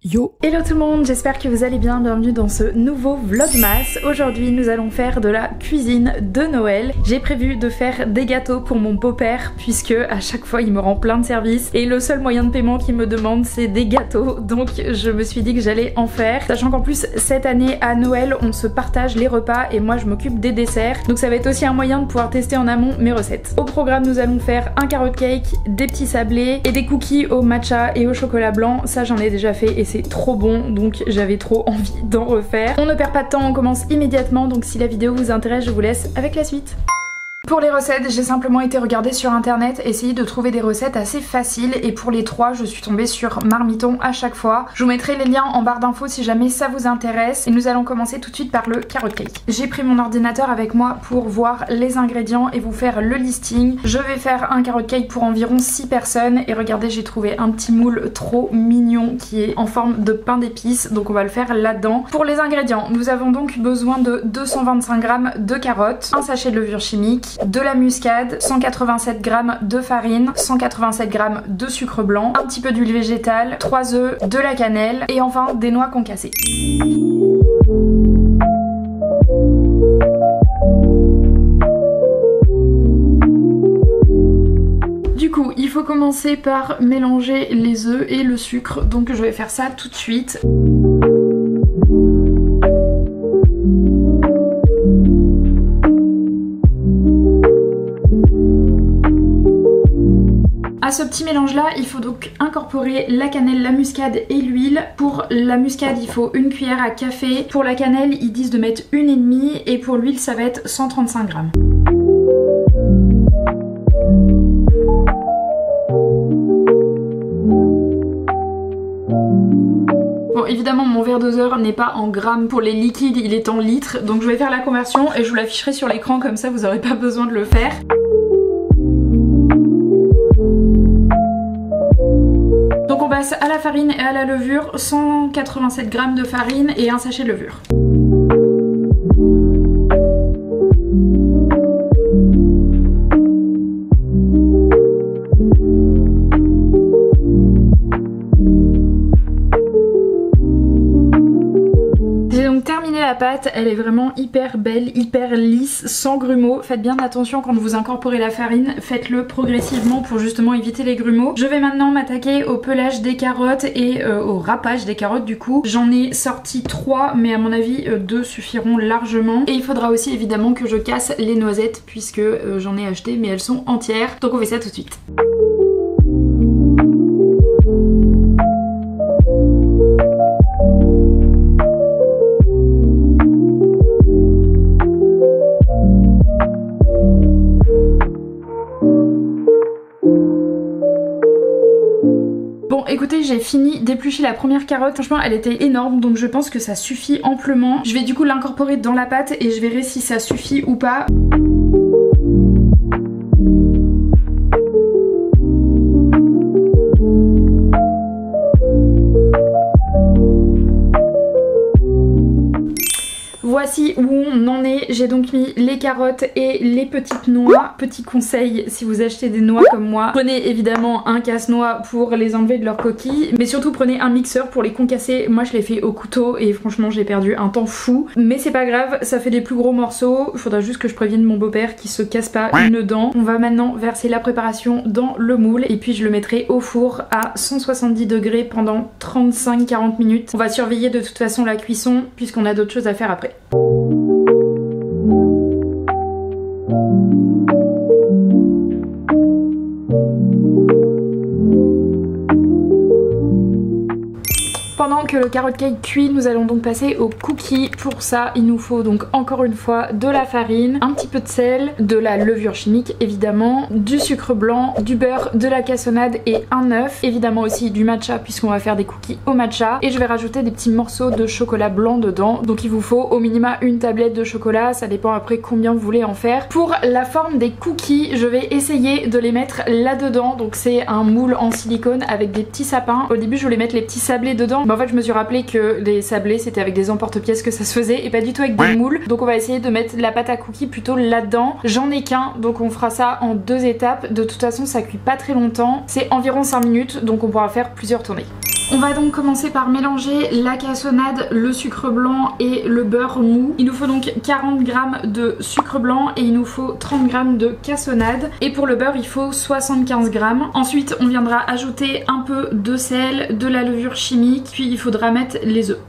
Yo! Hello tout le monde, j'espère que vous allez bien, bienvenue dans ce nouveau vlogmas. Aujourd'hui nous allons faire de la cuisine de Noël. J'ai prévu de faire des gâteaux pour mon beau-père puisque à chaque fois il me rend plein de services et le seul moyen de paiement qu'il me demande c'est des gâteaux, donc je me suis dit que j'allais en faire. Sachant qu'en plus cette année à Noël on se partage les repas et moi je m'occupe des desserts, donc ça va être aussi un moyen de pouvoir tester en amont mes recettes. Au programme nous allons faire un carrot cake, des petits sablés et des cookies au matcha et au chocolat blanc. Ça j'en ai déjà fait et c'est trop bon, donc j'avais trop envie d'en refaire. On ne perd pas de temps, on commence immédiatement, donc si la vidéo vous intéresse je vous laisse avec la suite. Pour les recettes, j'ai simplement été regarder sur internet, essayer de trouver des recettes assez faciles et pour les trois, je suis tombée sur Marmiton à chaque fois. Je vous mettrai les liens en barre d'infos si jamais ça vous intéresse et nous allons commencer tout de suite par le carrot cake. J'ai pris mon ordinateur avec moi pour voir les ingrédients et vous faire le listing. Je vais faire un carrot cake pour environ 6 personnes et regardez, j'ai trouvé un petit moule trop mignon qui est en forme de pain d'épices, donc on va le faire là-dedans. Pour les ingrédients, nous avons donc besoin de 225 g de carottes, un sachet de levure chimique, de la muscade, 187 g de farine, 187 g de sucre blanc, un petit peu d'huile végétale, 3 œufs, de la cannelle et enfin des noix concassées. Du coup, il faut commencer par mélanger les œufs et le sucre, donc je vais faire ça tout de suite. À ce petit mélange là, il faut donc incorporer la cannelle, la muscade et l'huile. Pour la muscade, il faut 1 cuillère à café. Pour la cannelle, ils disent de mettre 1,5 et pour l'huile, ça va être 135 g. Bon, évidemment mon verre doseur n'est pas en grammes pour les liquides, il est en litres, donc je vais faire la conversion et je vous l'afficherai sur l'écran, comme ça vous n'aurez pas besoin de le faire. Donc on passe à la farine et à la levure, 187 g de farine et un sachet de levure. La pâte, elle est vraiment hyper belle, hyper lisse, sans grumeaux. Faites bien attention quand vous incorporez la farine, faites-le progressivement pour justement éviter les grumeaux. Je vais maintenant m'attaquer au pelage des carottes et au râpage des carottes du coup. J'en ai sorti 3 mais à mon avis 2 suffiront largement. Et il faudra aussi évidemment que je casse les noisettes puisque j'en ai acheté mais elles sont entières. Donc on fait ça tout de suite. Écoutez, j'ai fini d'éplucher la première carotte, franchement elle était énorme donc je pense que ça suffit amplement. Je vais du coup l'incorporer dans la pâte et je verrai si ça suffit ou pas. Voici où on en est, j'ai donc mis les carottes et les petites noix. Petit conseil, si vous achetez des noix comme moi, prenez évidemment un casse-noix pour les enlever de leur coquille, mais surtout prenez un mixeur pour les concasser. Moi je l'ai fait au couteau et franchement j'ai perdu un temps fou, mais c'est pas grave, ça fait des plus gros morceaux. Il faudra juste que je prévienne mon beau-père qu'il se casse pas une dent. On va maintenant verser la préparation dans le moule et puis je le mettrai au four à 170 degrés pendant 35-40 minutes. On va surveiller de toute façon la cuisson puisqu'on a d'autres choses à faire après. Pendant que le carrot cake cuit, nous allons donc passer aux cookies. Pour ça, il nous faut donc encore une fois de la farine, un petit peu de sel, de la levure chimique évidemment, du sucre blanc, du beurre, de la cassonade et un œuf. Évidemment aussi du matcha puisqu'on va faire des cookies au matcha. Et je vais rajouter des petits morceaux de chocolat blanc dedans. Donc il vous faut au minima une tablette de chocolat, ça dépend après combien vous voulez en faire. Pour la forme des cookies, je vais essayer de les mettre là-dedans. Donc c'est un moule en silicone avec des petits sapins. Au début je voulais mettre les petits sablés dedans. Mais en fait je me suis rappelé que les sablés c'était avec des emporte-pièces que ça se faisait et pas du tout avec des moules. Donc on va essayer de mettre la pâte à cookies plutôt là-dedans. J'en ai qu'un donc on fera ça en 2 étapes. De toute façon ça cuit pas très longtemps. C'est environ 5 minutes donc on pourra faire plusieurs tournées. On On va donc commencer par mélanger la cassonade, le sucre blanc et le beurre mou. Il nous faut donc 40 g de sucre blanc et il nous faut 30 g de cassonade. Et pour le beurre, il faut 75 g. Ensuite, on viendra ajouter un peu de sel, de la levure chimique, puis il faudra mettre les œufs.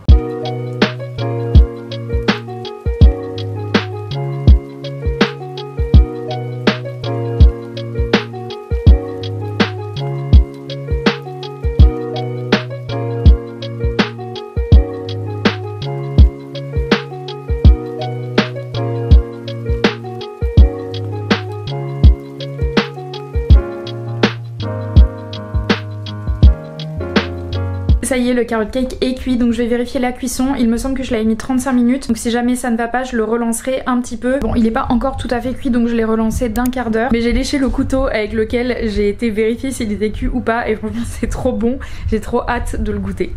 Ça y est, le carrot cake est cuit, donc je vais vérifier la cuisson. Il me semble que je l'avais mis 35 minutes, donc si jamais ça ne va pas, je le relancerai un petit peu. Bon, il n'est pas encore tout à fait cuit, donc je l'ai relancé d'un quart d'heure. Mais j'ai léché le couteau avec lequel j'ai été vérifier s'il était cuit ou pas, et franchement c'est trop bon. J'ai trop hâte de le goûter.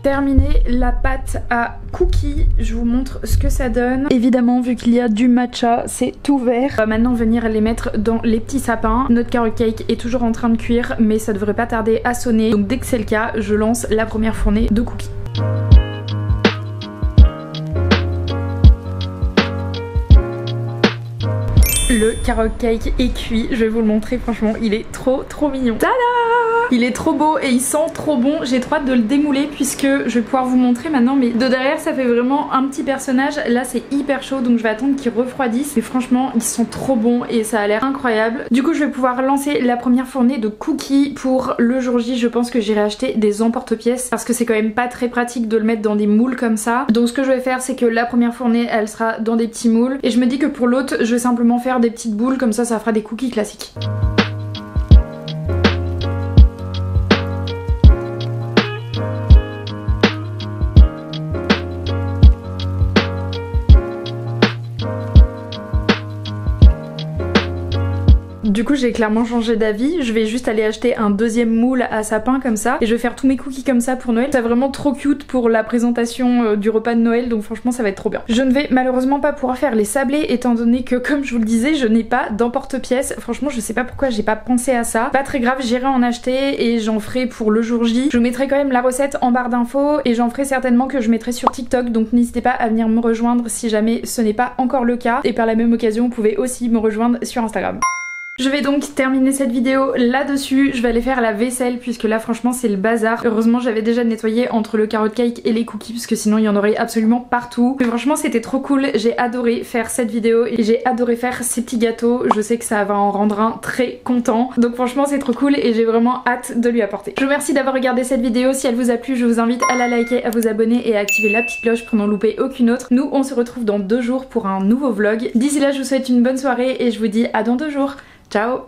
Terminé la pâte à cookies, je vous montre ce que ça donne. Évidemment, vu qu'il y a du matcha, c'est tout vert. On va maintenant venir les mettre dans les petits sapins. Notre carrot cake est toujours en train de cuire, mais ça devrait pas tarder à sonner. Donc dès que c'est le cas, je lance la première fournée de cookies. Le carrot cake est cuit, je vais vous le montrer, franchement il est trop mignon. Tada! Il est trop beau et il sent trop bon, j'ai trop hâte de le démouler puisque je vais pouvoir vous montrer maintenant, mais de derrière ça fait vraiment un petit personnage. Là c'est hyper chaud donc je vais attendre qu'il refroidisse, mais franchement ils sont trop bons et ça a l'air incroyable. Du coup je vais pouvoir lancer la première fournée de cookies pour le jour J. Je pense que j'irai acheter des emporte-pièces parce que c'est quand même pas très pratique de le mettre dans des moules comme ça. Donc ce que je vais faire c'est que la première fournée elle sera dans des petits moules et je me dis que pour l'autre je vais simplement faire des petites boules comme ça fera des cookies classiques. Du coup j'ai clairement changé d'avis, je vais juste aller acheter un deuxième moule à sapin comme ça et je vais faire tous mes cookies comme ça pour Noël. C'est vraiment trop cute pour la présentation du repas de Noël, donc franchement ça va être trop bien. Je ne vais malheureusement pas pouvoir faire les sablés étant donné que comme je vous le disais je n'ai pas d'emporte-pièce. Franchement je sais pas pourquoi j'ai pas pensé à ça. Pas très grave, j'irai en acheter et j'en ferai pour le jour J. Je vous mettrai quand même la recette en barre d'infos et j'en ferai certainement que je mettrai sur TikTok, donc n'hésitez pas à venir me rejoindre si jamais ce n'est pas encore le cas. Et par la même occasion vous pouvez aussi me rejoindre sur Instagram. Je vais donc terminer cette vidéo là-dessus, je vais aller faire la vaisselle puisque là franchement c'est le bazar. Heureusement j'avais déjà nettoyé entre le carrot cake et les cookies parce que sinon il y en aurait absolument partout. Mais franchement c'était trop cool, j'ai adoré faire cette vidéo et j'ai adoré faire ces petits gâteaux. Je sais que ça va en rendre un très content. Donc franchement c'est trop cool et j'ai vraiment hâte de lui apporter. Je vous remercie d'avoir regardé cette vidéo, si elle vous a plu je vous invite à la liker, à vous abonner et à activer la petite cloche pour n'en louper aucune autre. Nous on se retrouve dans 2 jours pour un nouveau vlog. D'ici là je vous souhaite une bonne soirée et je vous dis à dans 2 jours. Ciao!